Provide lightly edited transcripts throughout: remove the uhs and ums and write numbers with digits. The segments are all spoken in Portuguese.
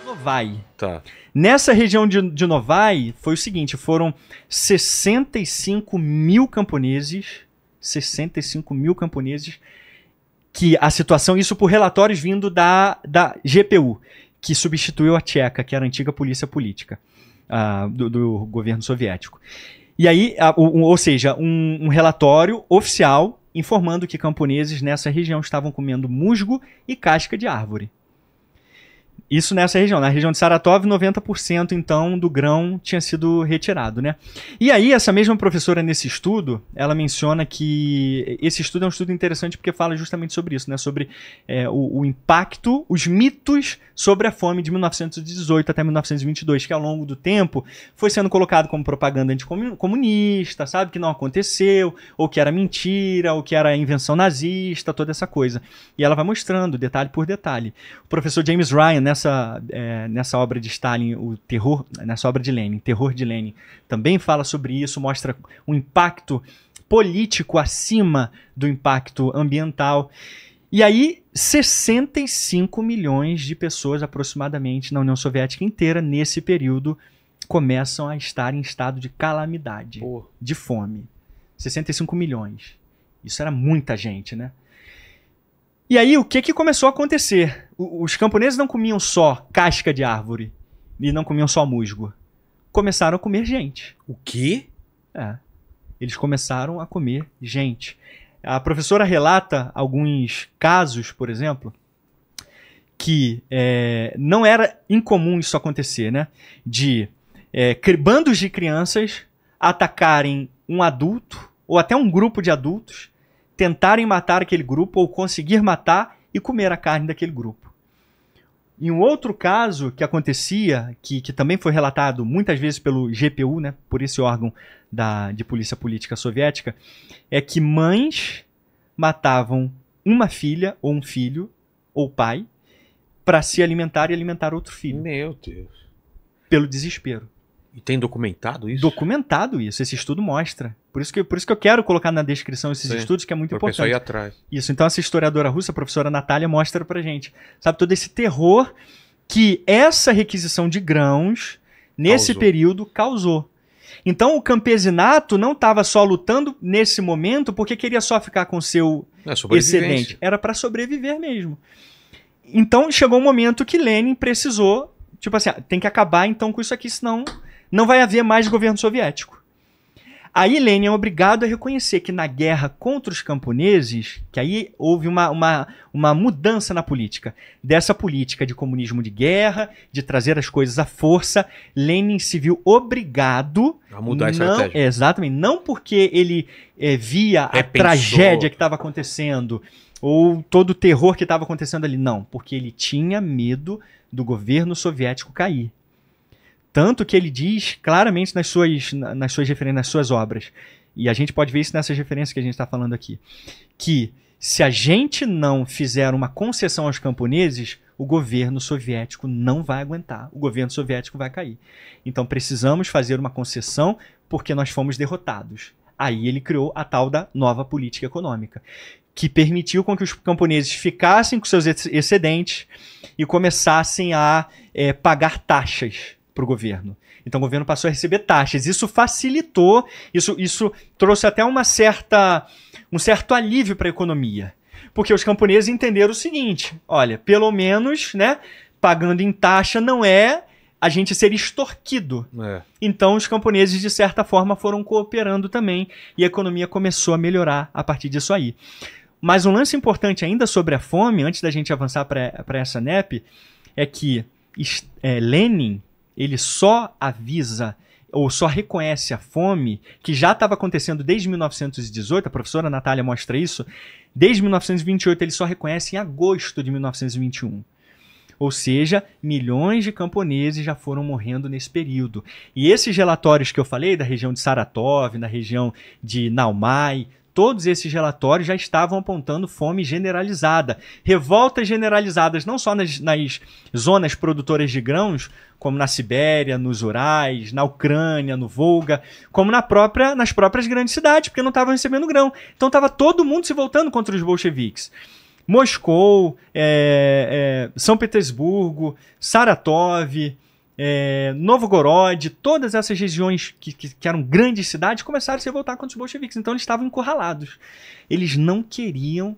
Novai. Tá. Nessa região de Novai, foi o seguinte, foram 65 mil camponeses, 65 mil camponeses, que a situação, isso por relatórios vindo da GPU, que substituiu a Tcheca, que era a antiga polícia política do governo soviético. E aí, ou seja, um relatório oficial informando que camponeses nessa região estavam comendo musgo e casca de árvore. Isso nessa região. Na região de Saratov, 90% então do grão tinha sido retirado, né? E aí, essa mesma professora nesse estudo, ela menciona que esse estudo é um estudo interessante porque fala justamente sobre isso, né? Sobre o impacto, os mitos sobre a fome de 1918 até 1922, que ao longo do tempo foi sendo colocado como propaganda anticomunista, sabe? Que não aconteceu, ou que era mentira, ou que era invenção nazista, toda essa coisa. E ela vai mostrando detalhe por detalhe. O professor James Ryan, nessa obra de Stalin, o terror, nessa obra de Lenin, Terror de Lenin, também fala sobre isso, mostra um impacto político acima do impacto ambiental. E aí, 65 milhões de pessoas, aproximadamente, na União Soviética inteira, nesse período, começam a estar em estado de calamidade, de fome. 65 milhões. Isso era muita gente, né? E aí, o que começou a acontecer? Os camponeses não comiam só casca de árvore e não comiam só musgo. Começaram a comer gente. O quê? Eles começaram a comer gente. A professora relata alguns casos, por exemplo, que não era incomum isso acontecer, né? De bandos de crianças atacarem um adulto ou até um grupo de adultos, tentarem matar aquele grupo ou conseguir matar e comer a carne daquele grupo. Em um outro caso que acontecia, que também foi relatado muitas vezes pelo GPU, né, por esse órgão de polícia política soviética, é que mães matavam uma filha ou um filho ou pai para se alimentar e alimentar outro filho. Meu Deus. Pelo desespero. E tem documentado isso? Documentado isso, esse estudo mostra. Por isso que eu quero colocar na descrição esses estudos, que é muito importante. Ir atrás. Isso, então essa historiadora russa, a professora Natália, mostra pra gente, sabe, todo esse terror que essa requisição de grãos, nesse período, causou. Então o campesinato não estava só lutando nesse momento porque queria só ficar com seu excedente. Era para sobreviver mesmo. Então chegou um momento que Lenin precisou, tipo assim, tem que acabar então com isso aqui, senão não vai haver mais governo soviético. Aí Lenin é obrigado a reconhecer que na guerra contra os camponeses, que aí houve uma mudança na política. Dessa política de comunismo de guerra, de trazer as coisas à força, Lenin se viu obrigado a mudar a estratégia. Exatamente, não porque ele via a tragédia que estava acontecendo, ou todo o terror que estava acontecendo ali, não, porque ele tinha medo do governo soviético cair. Tanto que ele diz claramente nas suas referências, nas suas obras, e a gente pode ver isso nessas referências que a gente está falando aqui, que se a gente não fizer uma concessão aos camponeses, o governo soviético não vai aguentar, o governo soviético vai cair. Então precisamos fazer uma concessão porque nós fomos derrotados. Aí ele criou a tal da nova política econômica, que permitiu com que os camponeses ficassem com seus excedentes e começassem a pagar taxas para o governo. Então o governo passou a receber taxas. Isso facilitou, isso trouxe até um certo alívio para a economia. Porque os camponeses entenderam o seguinte, olha, pelo menos, né, pagando em taxa não é a gente ser extorquido. Então os camponeses, de certa forma, foram cooperando também e a economia começou a melhorar a partir disso aí. Mas um lance importante ainda sobre a fome, antes da gente avançar para essa NEP, é que Lenin, ele só avisa ou só reconhece a fome, que já estava acontecendo desde 1918, a professora Natália mostra isso, desde 1928 ele só reconhece em agosto de 1921. Ou seja, milhões de camponeses já foram morrendo nesse período. E esses relatórios que eu falei, da região de Saratov, na região de Naumai, todos esses relatórios já estavam apontando fome generalizada. Revoltas generalizadas não só nas zonas produtoras de grãos, como na Sibéria, nos Urais, na Ucrânia, no Volga, como nas próprias grandes cidades, porque não estavam recebendo grão. Então estava todo mundo se voltando contra os bolcheviques. Moscou, São Petersburgo, Saratov, Novgorod, todas essas regiões que eram grandes cidades começaram a se revoltar contra os bolcheviques. Então eles estavam encurralados. Eles não queriam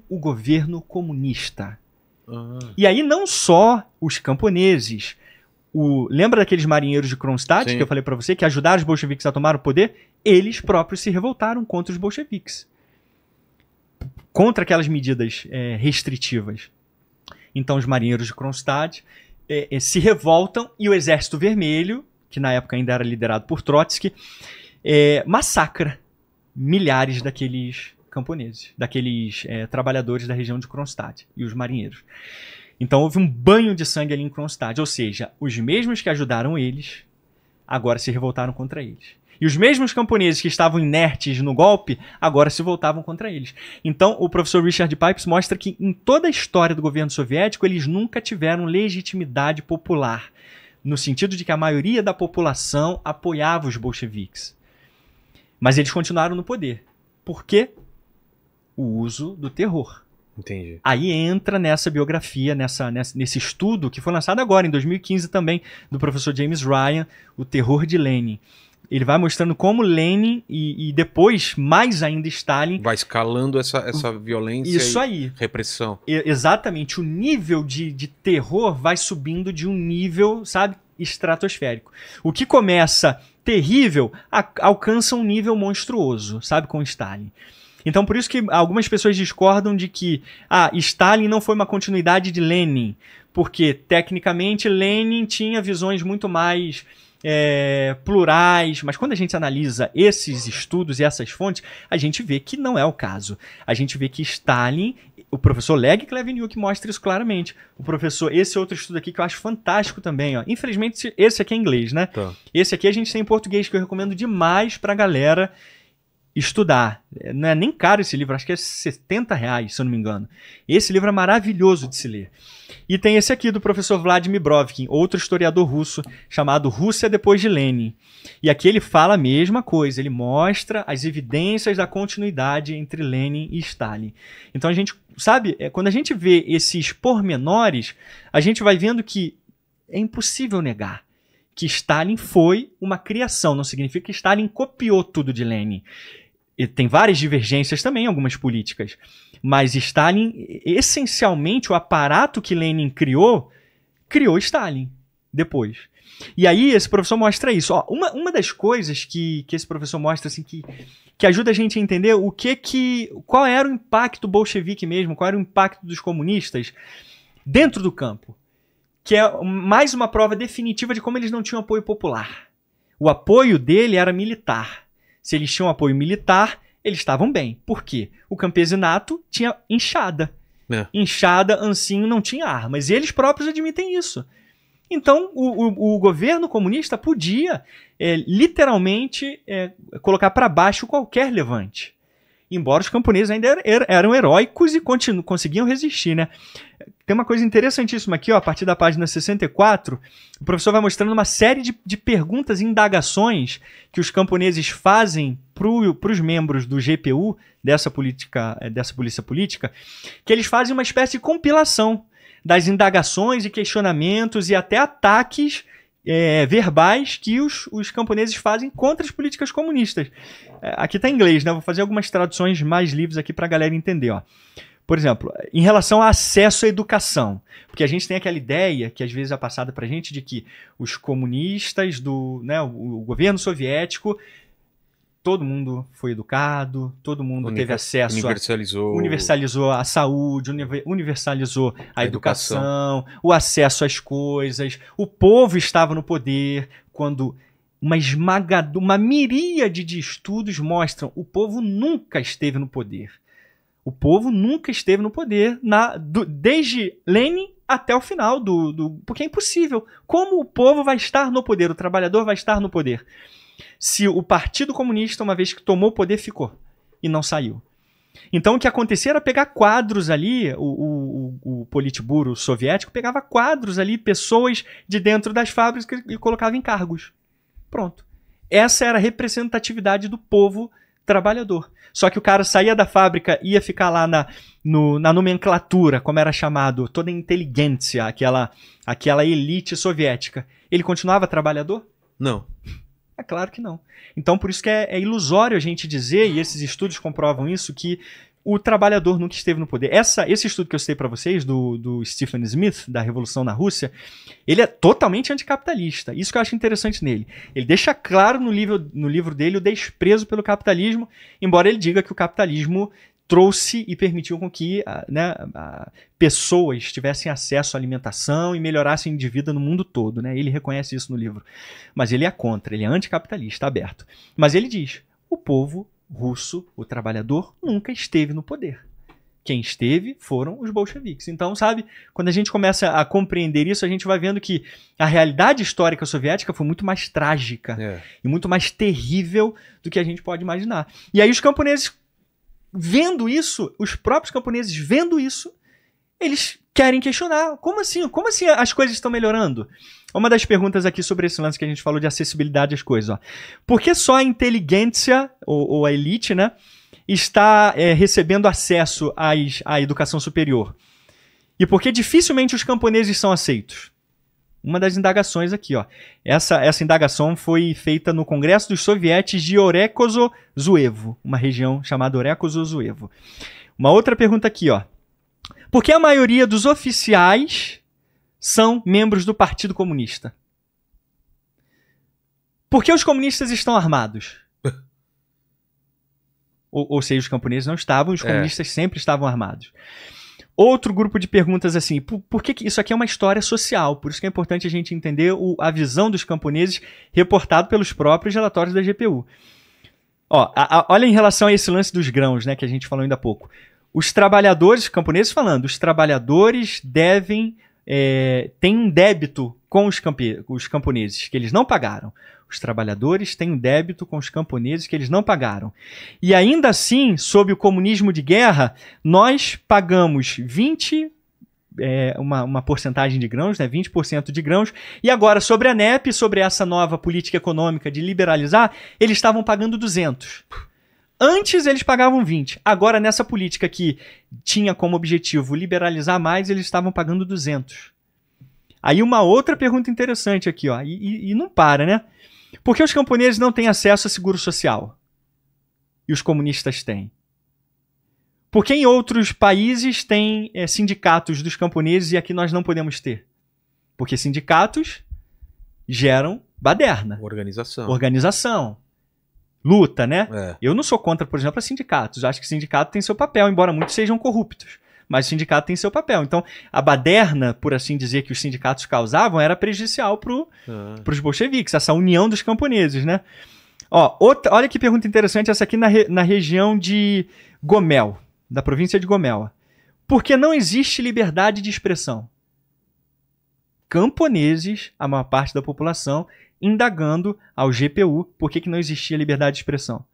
o governo comunista. E aí não só os camponeses. Lembra daqueles marinheiros de Kronstadt, sim, que eu falei para você, que ajudaram os bolcheviques a tomar o poder? Eles próprios se revoltaram contra os bolcheviques. Contra aquelas medidas restritivas. Então os marinheiros de Kronstadt se revoltam e o Exército Vermelho, que na época ainda era liderado por Trotsky, massacra milhares daqueles camponeses, daqueles trabalhadores da região de Kronstadt e os marinheiros. Então houve um banho de sangue ali em Kronstadt, ou seja, os mesmos que ajudaram eles agora se revoltaram contra eles. E os mesmos camponeses que estavam inertes no golpe agora se voltavam contra eles. Então o professor Richard Pipes mostra que em toda a história do governo soviético eles nunca tiveram legitimidade popular, no sentido de que a maioria da população apoiava os bolcheviques. Mas eles continuaram no poder. Por quê? O uso do terror. Entendi. Aí entra nessa biografia, nesse estudo que foi lançado agora, em 2015 também, do professor James Ryan, O Terror de Lenin. Ele vai mostrando como Lenin e depois, mais ainda, Stalin... vai escalando essa violência e repressão. Exatamente. O nível de terror vai subindo de um nível, sabe, estratosférico. O que começa terrível alcança um nível monstruoso, sabe, com Stalin. Então, por isso que algumas pessoas discordam de que Stalin não foi uma continuidade de Lenin, porque, tecnicamente, Lenin tinha visões muito mais plurais, mas quando a gente analisa esses estudos e essas fontes, a gente vê que não é o caso. A gente vê que Stalin, o professor Leg Kleveniuk mostra isso claramente. Esse outro estudo aqui que eu acho fantástico também, ó. Infelizmente, esse aqui é em inglês, né? Tá. Esse aqui a gente tem em português, que eu recomendo demais pra galera estudar. Não é nem caro esse livro, acho que é R$70, se eu não me engano. Esse livro é maravilhoso de se ler. E tem esse aqui do professor Vladimir Brovkin, outro historiador russo, chamado Rússia depois de Lenin. E aqui ele fala a mesma coisa, ele mostra as evidências da continuidade entre Lenin e Stalin. Então a gente, sabe, quando a gente vê esses pormenores, a gente vai vendo que é impossível negar que Stalin foi uma criação, não significa que Stalin copiou tudo de Lenin. E tem várias divergências também, algumas políticas. Mas Stalin, essencialmente, o aparato que Lenin criou Stalin depois. E aí esse professor mostra isso. Ó, uma das coisas que esse professor mostra, assim, que ajuda a gente a entender qual era o impacto bolchevique mesmo, qual era o impacto dos comunistas dentro do campo. Que é mais uma prova definitiva de como eles não tinham apoio popular. O apoio dele era militar. Se eles tinham apoio militar, eles estavam bem. Por quê? O campesinato tinha enxada. Enxada, ancinho, não tinha armas. E eles próprios admitem isso. Então, o governo comunista podia, literalmente, colocar para baixo qualquer levante. Embora os camponeses ainda eram heróicos e conseguiam resistir, né? Tem uma coisa interessantíssima aqui, ó, a partir da página 64, o professor vai mostrando uma série de perguntas e indagações que os camponeses fazem para os membros do GPU, dessa polícia política, que eles fazem uma espécie de compilação das indagações e questionamentos e até ataques verbais que os camponeses fazem contra as políticas comunistas. Aqui está em inglês, né? Vou fazer algumas traduções mais livres aqui para a galera entender, ó. Por exemplo, em relação ao acesso à educação, porque a gente tem aquela ideia, que às vezes é passada para a gente, de que os comunistas, o governo soviético, todo mundo foi educado, todo mundo teve acesso, universalizou a saúde, universalizou a educação, o acesso às coisas, o povo estava no poder, quando uma miríade de estudos mostram o povo nunca esteve no poder. O povo nunca esteve no poder, desde Lenin até o final porque é impossível. Como o povo vai estar no poder? O trabalhador vai estar no poder? Se o Partido Comunista, uma vez que tomou o poder, ficou e não saiu. Então o que acontecia era pegar quadros ali, o Politburo soviético pegava quadros ali, pessoas de dentro das fábricas e colocava em cargos. Pronto. Essa era a representatividade do povo trabalhador. Só que o cara saía da fábrica, ia ficar lá na nomenclatura, como era chamado, toda a inteligência, aquela elite soviética. Ele continuava trabalhador? Não. É claro que não. Então, por isso que é ilusório a gente dizer, e esses estudos comprovam isso, que o trabalhador nunca esteve no poder. Esse estudo que eu citei para vocês, do Stephen Smith, da Revolução na Rússia, ele é totalmente anticapitalista. Isso que eu acho interessante nele. Ele deixa claro no livro dele o desprezo pelo capitalismo, embora ele diga que o capitalismo trouxe e permitiu com que pessoas tivessem acesso à alimentação e melhorassem de vida no mundo todo. Né? Ele reconhece isso no livro. Mas ele é contra, ele é anticapitalista, aberto. Mas ele diz, o povo russo, o trabalhador, nunca esteve no poder. Quem esteve foram os bolcheviques. Então, sabe, quando a gente começa a compreender isso, a gente vai vendo que a realidade histórica soviética foi muito mais trágica e muito mais terrível do que a gente pode imaginar. E aí os camponeses, vendo isso, os próprios camponeses vendo isso, eles querem questionar. Como assim? Como assim as coisas estão melhorando? Uma das perguntas aqui sobre esse lance que a gente falou de acessibilidade às coisas. Ó. Por que só a inteligência, ou a elite, né, está recebendo acesso à educação superior? E por que dificilmente os camponeses são aceitos? Uma das indagações aqui. Ó. Essa indagação foi feita no Congresso dos Sovietes de Orekozo-Zuevo, uma região chamada Orekozo-Zuevo. Uma outra pergunta aqui. Ó. Por que a maioria dos oficiais são membros do Partido Comunista? Por que os comunistas estão armados? ou seja, os camponeses não estavam, os comunistas sempre estavam armados. Outro grupo de perguntas assim, por que isso aqui é uma história social? Por isso que é importante a gente entender a visão dos camponeses reportado pelos próprios relatórios da GPU. Ó, olha em relação a esse lance dos grãos, né, que a gente falou ainda há pouco. Os trabalhadores, camponeses falando, os trabalhadores têm um débito com os camponeses, que eles não pagaram. Os trabalhadores têm um débito com os camponeses que eles não pagaram. E ainda assim, sob o comunismo de guerra, nós pagamos uma porcentagem de grãos, né, 20% de grãos, e agora sobre a NEP, sobre essa nova política econômica de liberalizar, eles estavam pagando 200%. Antes eles pagavam 20%. Agora, nessa política que tinha como objetivo liberalizar mais, eles estavam pagando 200%. Aí uma outra pergunta interessante aqui, ó, e não para, né? Por que os camponeses não têm acesso a seguro social? E os comunistas têm? Por que em outros países tem sindicatos dos camponeses e aqui nós não podemos ter? Porque sindicatos geram baderna. Organização. Luta, né? Eu não sou contra, por exemplo, sindicatos. Eu acho que sindicato tem seu papel, embora muitos sejam corruptos. Mas o sindicato tem seu papel. Então, a baderna, por assim dizer, que os sindicatos causavam era prejudicial para os bolcheviques, essa união dos camponeses, né? Ó, olha que pergunta interessante, essa aqui na região de Gomel, da província de Gomel. Por que não existe liberdade de expressão? Camponeses, a maior parte da população, indagando ao GPU por que não existia liberdade de expressão.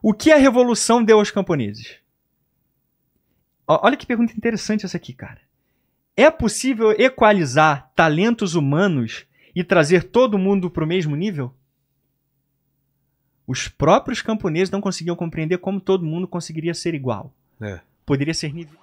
O que a revolução deu aos camponeses? Olha que pergunta interessante essa aqui, cara. É possível equalizar talentos humanos e trazer todo mundo para o mesmo nível? Os próprios camponeses não conseguiam compreender como todo mundo conseguiria ser igual. Poderia ser nível.